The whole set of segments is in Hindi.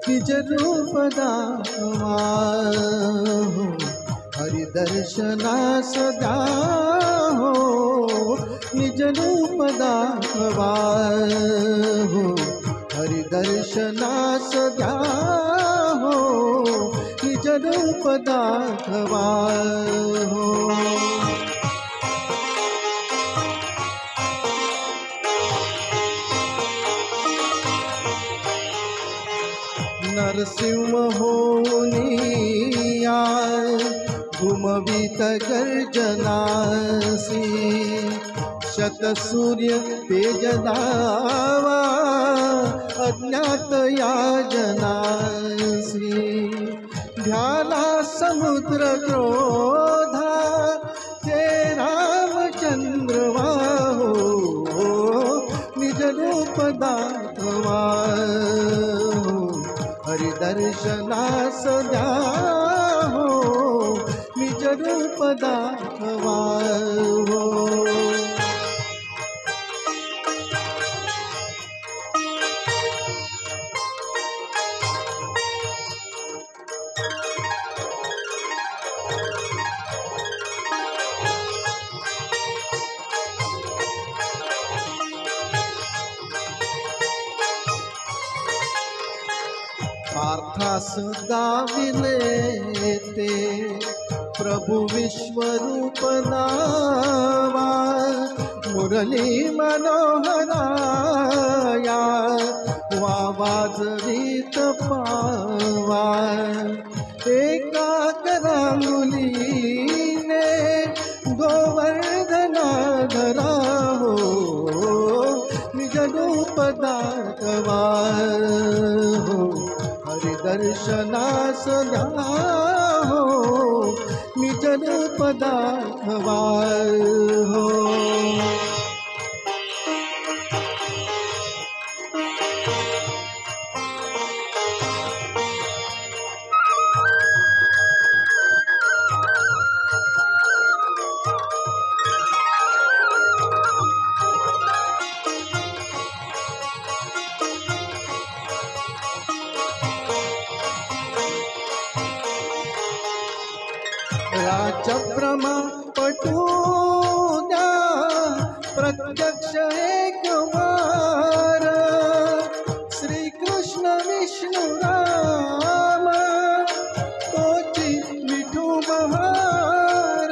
निज रूप दाखवा हो, हरि दर्शना सदा हो, निज रूप दाखवा हो, हरि दर्शना सदा हो, निज रूप दाखवा हो। नरसिंह होनी आय घुमवित गर्जनासी, शत सूर्य तेज दावा अज्ञात याजनासी, ध्याला समुद्र क्रोधा ते रामचंद्र वाहो, निज रूप दाखवा हरि दर्शना सदा हो, निज रूप दाखवा हो। पार्थास गाविले ते प्रभु विश्वरूप नावा, मुरली मनोहराया वा वाजवीत पावा, एका करांगुलीने गोवर्धना धरा हो, निज रूप दाखवा हो, हरि दर्शना सदा हो, निज रूप दाखवा हो। राजब्रमा पटूद्या प्रत्यक्ष एक वार, श्री कृष्ण विष्णु राम तोची विठू महार,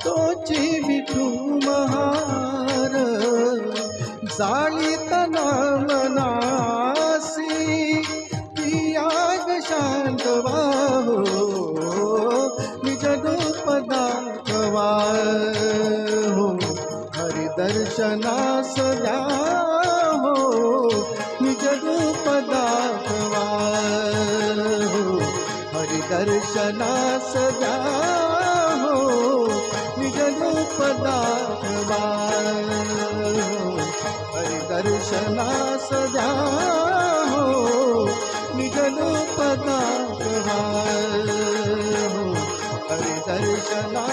तोची विठू महार, जाळीत नाम नासी याग शांत वाहो, निज रूप दाखवा हो, हरि दर्शना सदा हो, निज रूप दाखवा हो, हरि दर्शना सदा हो, निज रूप दाखवा हो, हरि दर्शना सदा हो, निज रूप दाखवा हो, हरि दर्शना